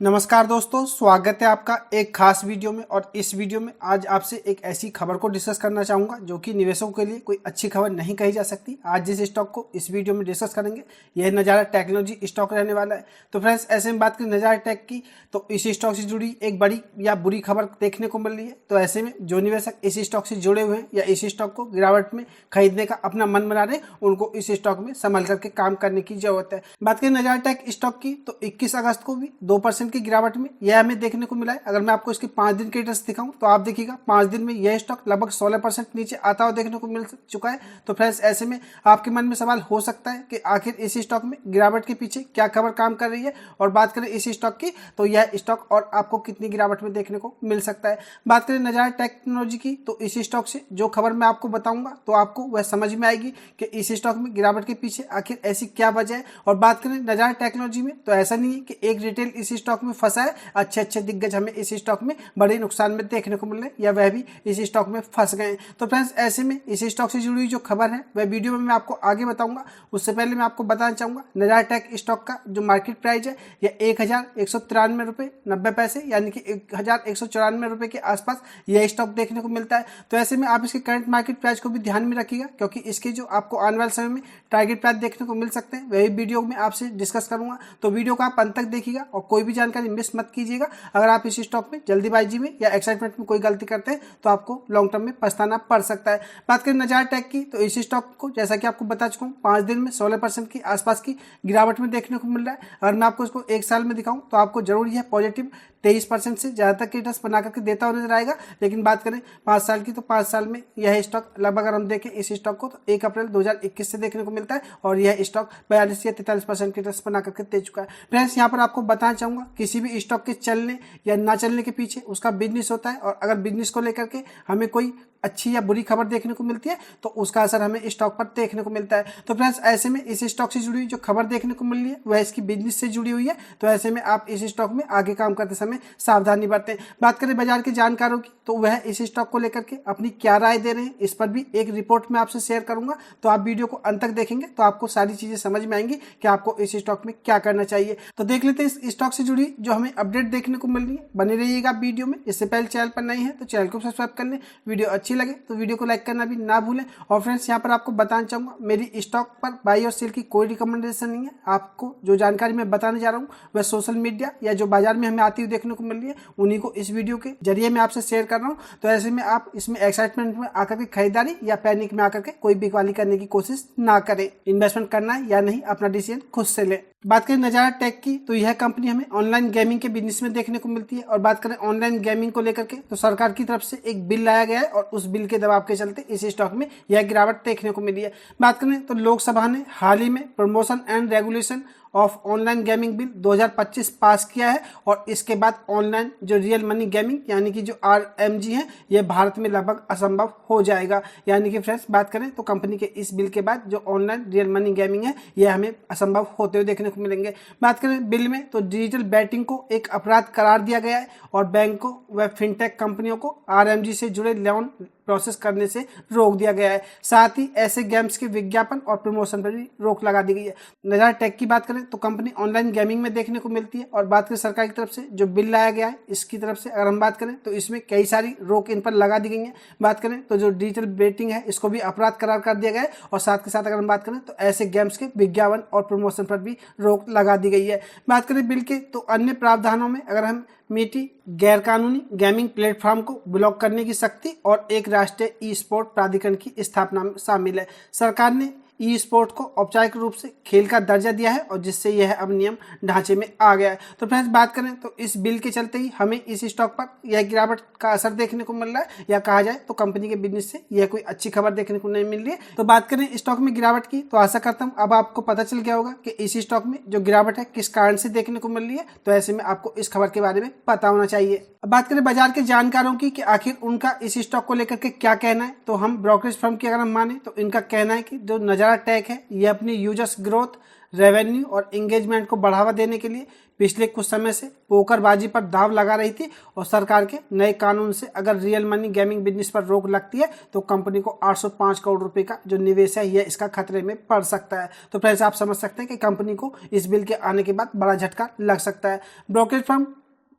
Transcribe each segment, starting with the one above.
नमस्कार दोस्तों, स्वागत है आपका एक खास वीडियो में। और इस वीडियो में आज आपसे एक ऐसी खबर को डिस्कस करना चाहूँगा जो कि निवेशकों के लिए कोई अच्छी खबर नहीं कही जा सकती। आज जिस स्टॉक को इस वीडियो में डिस्कस करेंगे यह नज़ारा टेक्नोलॉजी स्टॉक रहने वाला है। तो फ्रेंड्स, ऐसे में बात करें नज़ारा टेक की, तो इस स्टॉक से जुड़ी एक बड़ी या बुरी खबर देखने को मिल रही है। तो ऐसे में जो निवेशक इस स्टॉक से जुड़े हुए हैं या इस स्टॉक को गिरावट में खरीदने का अपना मन बना रहे, उनको इस स्टॉक में संभल करके काम करने की जरूरत है। बात करें नज़ारा टेक स्टॉक की, तो 21 अगस्त को भी 2% की गिरावट में यह हमें देखने को मिला है। अगर मैं आपको इसके 5 दिन के डेटा दिखाऊं तो आप देखिएगा 5 दिन में यह स्टॉक लगभग 16% नीचे आता हुआ देखने को मिल चुका है। तो फ्रेंड्स, ऐसे में आपके मन में सवाल हो सकता है कि आखिर इस स्टॉक में गिरावट के पीछे क्या खबर काम कर रही है। और बात करें इस स्टॉक की, तो यह स्टॉक और आपको कितनी गिरावट में देखने को मिल सकता है। बात करें नज़ारा टेक्नोलॉजी की, तो इस स्टॉक से जो खबर मैं आपको बताऊंगा तो आपको वह समझ में आएगी कि इस स्टॉक में गिरावट के पीछे आखिर ऐसी क्या वजह है। और बात करें नज़ारा टेक्नोलॉजी में, तो ऐसा नहीं है कि एक रिटेल इस स्टॉक में फंसा है, अच्छे अच्छे दिग्गज हमें इस स्टॉक में बड़े नुकसान में देखने को मिल रहे हैं या वह भी इस स्टॉक में फंस गए हैं। तो फ्रेंड्स, ऐसे में इस स्टॉक से जुड़ी हुई जो खबर है वह वीडियो में मैं आपको आगे बताऊंगा। उससे पहले मैं आपको बताना चाहूंगा नज़ारा टेक स्टॉक का जो मार्केट प्राइस है यह 1193 रुपये 90 पैसे यानी कि 1194 रुपये के आसपास यह स्टॉक देखने को मिलता है। तो ऐसे में आप इसके करंट मार्केट प्राइस को भी ध्यान में रखिएगा, क्योंकि इसके जो आपको आने वाले समय में टारगेट प्राइस देखने को मिल सकते हैं वही वीडियो में आपसे डिस्कस करूंगा। तो वीडियो को आप अंत तक देखिएगा और कोई भी जानकारी मिस मत कीजिएगा। अगर आप इस स्टॉक में जल्दीबाजी में या एक्साइटमेंट में कोई गलती करते हैं तो आपको लॉन्ग टर्म में पछताना पड़ सकता है। बात करें नज़ारा टेक की, तो इस स्टॉक को जैसा कि आपको बता चुका हूँ 5 दिन में 16% की आसपास की गिरावट में देखने को मिल रहा है। अगर मैं आपको इसको एक साल में दिखाऊं तो आपको जरूर यह पॉजिटिव 23% से ज़्यादा तक रिटर्न बना करके देता हुआ नजर आएगा। लेकिन बात करें 5 साल की, तो 5 साल में यह स्टॉक लगभग अगर हम देखें इस स्टॉक को, तो 1 अप्रैल 2021 से देखने को मिलता है और यह स्टॉक 42 या 43% की रिटर्न बना करके दे चुका है। फ्रेंड्स, यहाँ पर आपको बताना चाहूँगा किसी भी स्टॉक के चलने या ना चलने के पीछे उसका बिजनेस होता है, और अगर बिजनेस को लेकर के हमें कोई अच्छी या बुरी खबर देखने को मिलती है तो उसका असर हमें स्टॉक पर देखने को मिलता है। तो फ्रेंड्स, ऐसे में इस स्टॉक से जुड़ी हुई जो खबर देखने को मिल रही है वह इसकी बिजनेस से जुड़ी हुई है। तो ऐसे में आप इस स्टॉक में आगे काम करते समय सावधानी बरतें। बात करें बाजार के जानकारों की, तो वह इस स्टॉक को लेकर के अपनी क्या राय दे रहे हैं, इस पर भी एक रिपोर्ट में आपसे शेयर करूंगा। तो आप वीडियो को अंत तक देखेंगे तो आपको सारी चीजें समझ में आएंगी कि आपको इस स्टॉक में क्या करना चाहिए। तो देख लेते हैं इस स्टॉक से जुड़ी जो हमें अपडेट देखने को मिल रही है। बने रहिएगा वीडियो में। इससे पहले चैनल पर नहीं है तो चैनल को सब्सक्राइब कर लें। वीडियो अच्छी लगे तो वीडियो को लाइक करना भी ना भूलें। और फ्रेंड्स, यहाँ पर आपको बताना चाहूंगा मेरी स्टॉक पर बाई और सेल की कोई रिकमेंडेशन नहीं है। आपको जो जानकारी मैं बताने जा रहा हूँ वह सोशल मीडिया या जो बाजार में हमें आती हुई देखने को मिल रही है उन्हीं को इस वीडियो के जरिए मैं आपसे शेयर कर रहा हूँ। तो ऐसे में आप इसमें एक्साइटमेंट में आकर के खरीदारी या पैनिक में आकर के कोई बिकवाली करने की कोशिश ना करें। इन्वेस्टमेंट करना है या नहीं अपना डिसीजन खुद से लें। बात करें नज़ारा टेक की, तो यह कंपनी हमें ऑनलाइन गेमिंग के बिजनेस में देखने को मिलती है। और बात करें ऑनलाइन गेमिंग को लेकर के, तो सरकार की तरफ से एक बिल लाया गया है और उस बिल के दबाव के चलते इस स्टॉक में यह गिरावट देखने को मिली है। बात करें तो लोकसभा ने हाल ही में promotion and regulation of online gaming bill 2025 पास किया है। और इसके बाद ऑनलाइन जो रियल मनी गेमिंग यानी कि जो RMG है यह भारत में लगभग असंभव हो जाएगा। यानी कि फ्रेंड्स, बात करें तो कंपनी के इस बिल के बाद जो ऑनलाइन रियल मनी गेमिंग है यह हमें असंभव होते हुए देखने को मिलेंगे। बात करें बिल में, तो डिजिटल बैटिंग को एक अपराध करार दिया गया है और बैंकों व फिनटेक कंपनियों को RMG से जुड़े लोन प्रोसेस करने से रोक दिया गया है। साथ ही ऐसे गेम्स के विज्ञापन और प्रमोशन पर भी रोक लगा दी गई है। नज़ारा टेक की बात करें तो कंपनी ऑनलाइन गेमिंग में देखने को मिलती है। और बात करें सरकार की तरफ से जो बिल लाया गया है इसकी तरफ से अगर हम बात करें तो इसमें कई सारी रोक इन पर लगा दी गई है। बात करें तो जो डिजिटल बेटिंग है इसको भी अपराध करार कर दिया गया है। और साथ के साथ अगर हम बात करें तो ऐसे गेम्स के विज्ञापन और प्रमोशन पर भी रोक लगा दी गई है। बात करें बिल के, तो अन्य प्रावधानों में अगर हम मीठी गैरकानूनी गेमिंग प्लेटफॉर्म को ब्लॉक करने की शक्ति और एक राष्ट्रीय ई स्पोर्ट प्राधिकरण की स्थापना में शामिल है। सरकार ने ई स्पोर्ट को औपचारिक रूप से खेल का दर्जा दिया है और जिससे यह अब नियम ढांचे में आ गया है। तो फ्रेंड्स, बात करें तो इस बिल के चलते ही हमें इस स्टॉक पर यह गिरावट का असर देखने को मिल रहा है, या कहा जाए तो कंपनी के बिजनेस से यह कोई अच्छी खबर देखने को नहीं मिल रही है। तो बात करें स्टॉक में गिरावट की, तो आशा करता हूँ अब आपको पता चल गया होगा कि इस स्टॉक में जो गिरावट है किस कारण से देखने को मिल रही है। तो ऐसे में आपको इस खबर के बारे में पता होना चाहिए। अब बात करें बाजार के जानकारों की कि आखिर उनका इस स्टॉक को लेकर के क्या कहना है, तो हम ब्रोकरेज फर्म की अगर हम माने तो इनका कहना है कि जो नज़ारा टेक है यह अपनी यूजर्स ग्रोथ, रेवेन्यू और एंगेजमेंट को बढ़ावा देने के लिए पिछले कुछ समय से पोकरबाजी पर दाव लगा रही थी और सरकार के नए कानून से अगर रियल मनी गेमिंग बिजनेस पर रोक लगती है तो कंपनी को 805 करोड़ रुपए का जो निवेश है यह इसका खतरे में पड़ सकता है। तो फ्रेंड्स आप समझ सकते हैं कि कंपनी को इस बिल के आने के बाद बड़ा झटका लग सकता है। ब्रोकरेज फर्म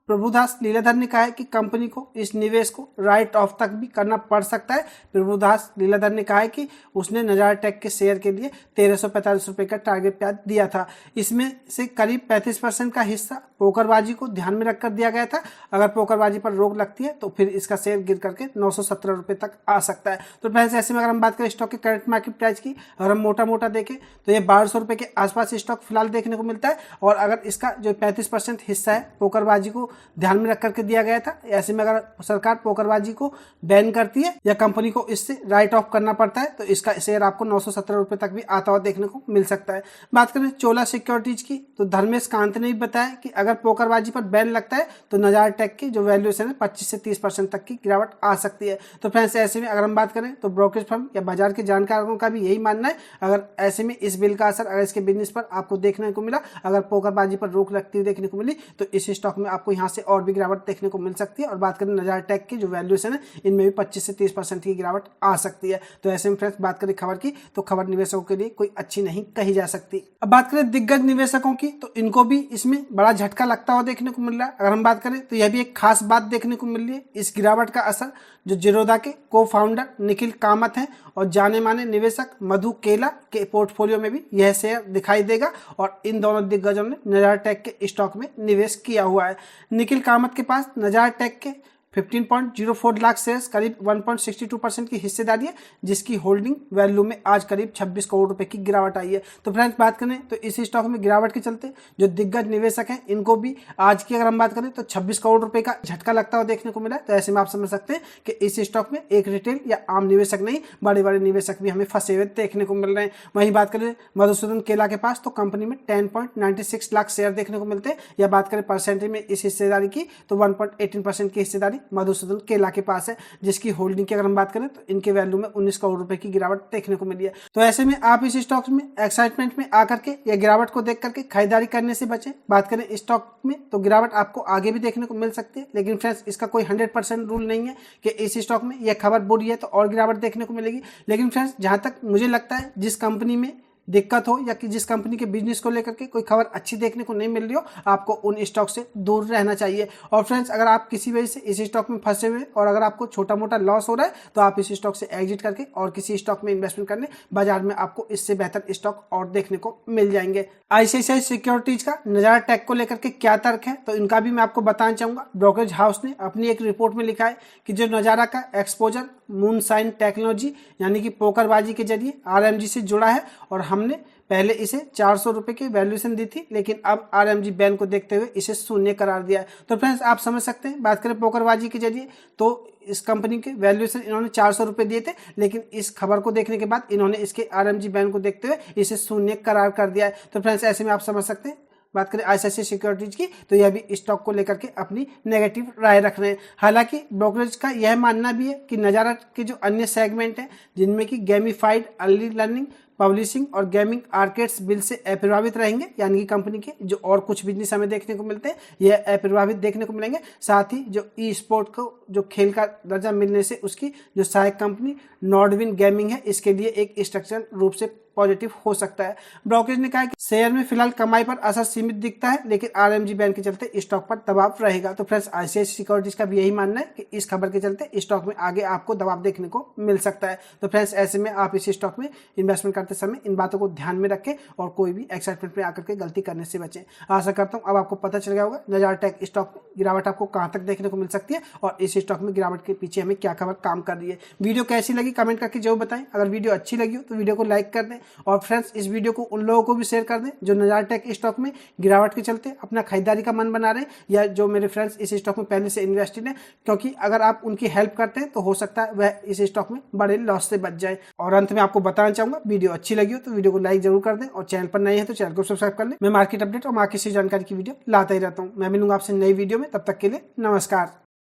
प्रभुदास लीलाधर ने कहा है कि कंपनी को इस निवेश को राइट ऑफ तक भी करना पड़ सकता है। प्रभुदास लीलाधर ने कहा है कि उसने नजारा टेक के शेयर के लिए 1345 रुपए का टारगेट प्राइस दिया था। इसमें से करीब 35% का हिस्सा पोकरबाजी को ध्यान में रखकर दिया गया था। अगर पोकरबाजी पर रोक लगती है तो फिर इसका शेयर गिर करके 917 रुपए तक आ सकता है। तो फ्रेंड्स ऐसे में अगर हम बात करें स्टॉक के करंट मार्केट प्राइस की, अगर हम मोटा देखें तो ये 1200 रुपए के आसपास स्टॉक फिलहाल देखने को मिलता है। और अगर इसका जो 35% हिस्सा है पोकरबाजी को ध्यान में रख करके दिया गया था, ऐसे में अगर सरकार पोकरबाजी को बैन करती है या कंपनी को इससे राइट ऑफ करना पड़ता है तो इसका शेयर आपको 917 रुपए तक भी आता हुआ देखने को मिल सकता है। बात करें चोला सिक्योरिटीज की तो धर्मेश कांत ने भी बताया कि अगर पोकरबाजी पर बैन लगता है तो नजारा टेक की जो वैल्यूएशन है 25 से 30% तक की गिरावट आ सकती है। तो फ्रेंड्स ऐसे में अगर हम बात करें तो ब्रोकरेज फर्म या बाजार के जानकारों का भी यही मानना है, अगर ऐसे में इस बिल का असर अगर इसके बिजनेस पर आपको देखने को मिला, अगर पोकरबाजी पर रोक लगती हुई देखने को मिली तो इस स्टॉक में आपको यहाँ से और भी गिरावट देखने को मिल सकती है। और बात करें नजारा टेक की जो वैल्यूएशन है इनमें भी 25 से 30% की गिरावट आ सकती है। तो ऐसे में फ्रेंड्स बात करें खबर की तो खबर निवेशकों के लिए कोई अच्छी नहीं कही जा सकती। अब बात करें दिग्गज निवेशकों की तो इनको भी इसमें बड़ा झटका लगता हुआ देखने को मिल रहा है। अगर हम बात करें तो यह भी एक खास बात देखने को मिल रही है। इस गिरावट का असर जो जिरोधा के को फाउंडर निखिल कामत हैं और जाने माने निवेशक मधु केला के पोर्टफोलियो में भी यह शेयर दिखाई देगा और इन दोनों दिग्गजों ने नजारा टेक के स्टॉक में निवेश किया हुआ है। निखिल कामत के पास नजारा टेक के 15.04 लाख शेयर्स करीब 1.62% की हिस्सेदारी है, जिसकी होल्डिंग वैल्यू में आज करीब 26 करोड़ रुपए की गिरावट आई है। तो फ्रेंड्स बात करें तो इस स्टॉक में गिरावट के चलते जो दिग्गज निवेशक हैं इनको भी आज की अगर हम बात करें तो 26 करोड़ रुपए का झटका लगता हुआ देखने को मिला है। तो ऐसे में आप समझ सकते हैं कि इस स्टॉक में एक रिटेल या आम निवेशक नहीं, बड़े बड़े निवेशक भी हमें फंसे हुए देखने को मिल रहे हैं। वहीं बात करें मधुसूदन केला के पास तो कंपनी में 10.96 लाख शेयर देखने को मिलते हैं। या बात करें परसेंटेज में इस हिस्सेदारी की तो 1.18% की हिस्सेदारी मधुसूदन केला के पास है, जिसकी होल्डिंग की अगर हम बात करें तो इनके वैल्यू में 19 करोड़ रुपए की गिरावट देखने को मिली है। तो ऐसे में आप इस स्टॉक में एक्साइटमेंट में आकर के या गिरावट को देख करके खरीदारी करने से बचें। बात करें स्टॉक में तो गिरावट आपको आगे भी देखने को मिल सकती है, लेकिन फ्रेंड्स इसका कोई 100% रूल नहीं है कि इस स्टॉक में यह खबर बुरी है तो और गिरावट देखने को मिलेगी। लेकिन फ्रेंड्स जहां तक मुझे लगता है जिस कंपनी में दिक्कत हो या कि जिस कंपनी के बिजनेस को लेकर के कोई खबर अच्छी देखने को नहीं मिल रही हो, आपको उन स्टॉक से दूर रहना चाहिए। और फ्रेंड्स अगर आप किसी वजह से इस स्टॉक में फंसे हुए और अगर आपको छोटा मोटा लॉस हो रहा है तो आप इस स्टॉक से एग्जिट करके और किसी स्टॉक में इन्वेस्टमेंट करने बाजार में आपको इससे बेहतर स्टॉक और देखने को मिल जाएंगे। आईसीआईसीआई सिक्योरिटीज का नजारा टेक को लेकर के क्या तर्क है तो इनका भी मैं आपको बताना चाहूंगा। ब्रोकरेज हाउस ने अपनी एक रिपोर्ट में लिखा है कि जो नजारा का एक्सपोजर मूनशाइन टेक्नोलॉजी यानी कि पोकरबाजी के जरिए आरएमजी से जुड़ा है और हमने पहले इसे 400 रुपए की वैल्यूएशन दी थी, लेकिन अब आरएमजी बैन को देखते हुए इसे शून्य करार दिया है। तो फ्रेंड्स आप समझ सकते हैं बात करें पोकरबाजी के जरिए तो इस कंपनी के वैल्यूएशन इन्होंने 400 रुपए दिए थे, लेकिन इस खबर को देखने के बाद इन्होंने इसके आरएमजी बैन को देखते हुए इसे शून्य करार कर दिया है। तो फ्रेंड्स ऐसे में आप समझ सकते हैं बात करें आईसीआईसीआई सिक्योरिटीज की तो यह भी स्टॉक को लेकर के अपनी नेगेटिव राय रख रहे हैं। हालांकि ब्रोकरेज का यह मानना भी है कि नजारा के जो अन्य सेगमेंट हैं जिनमें कि गेमिफाइड अर्ली लर्निंग पब्लिशिंग और गेमिंग आर्केड्स बिल से अप्रभावित रहेंगे, यानी कि कंपनी के जो और कुछ बिजनेस हमें देखने को मिलते हैं यह अप्रभावित देखने को मिलेंगे। साथ ही जो ई स्पोर्ट को जो खेल का दर्जा मिलने से उसकी जो सहायक कंपनी नॉर्डविन गेमिंग है इसके लिए एक स्ट्रक्चरल रूप से पॉजिटिव हो सकता है। ब्रोकरेज ने कहा कि शेयर में फिलहाल कमाई पर असर सीमित दिखता है, लेकिन आरएमजी बैन के चलते स्टॉक पर दबाव रहेगा। तो फ्रेंड्स आईसीआईसीआई सिक्योरिटीज का भी यही मानना है कि इस खबर के चलते स्टॉक में आगे आपको दबाव देखने को मिल सकता है। तो फ्रेंड्स ऐसे में आप इस स्टॉक में इन्वेस्टमेंट करते समय इन बातों को ध्यान में रखें और कोई भी एक्साइटमेंट में आकर के गलती करने से बचें। आशा करता हूं अब आपको पता चल गया होगा नजारा टेक स्टॉक में गिरावट आपको कहां तक देखने को मिल सकती है और इस स्टॉक में गिरावट के पीछे हमें क्या खबर काम कर रही है। वीडियो कैसी लगी कमेंट करके जरूर बताएं। अगर वीडियो अच्छी लगी हो तो वीडियो को लाइक कर दें और फ्रेंड्स इस वीडियो को उन लोगों को भी शेयर कर दें जो नजारा टेक स्टॉक में गिरावट के चलते अपना खरीदारी का मन बना रहे हैं या जो मेरे फ्रेंड्स इस स्टॉक में पहले से इन्वेस्टेड हैं, क्योंकि अगर आप उनकी हेल्प करते हैं तो हो सकता है वह इस स्टॉक में बड़े लॉस से बच जाए। और अंत में आपको बताना चाहूंगा वीडियो अच्छी लगी हो तो वीडियो को लाइक जरूर कर दें और चैनल पर नए हैं तो चैनल को सब्सक्राइब कर लें। मैं मार्केट अपडेट और मार्केट से जानकारी की वीडियो लाता ही रहता हूं। मैं मिलूंगा आपसे नई वीडियो में, तब तक के लिए नमस्कार।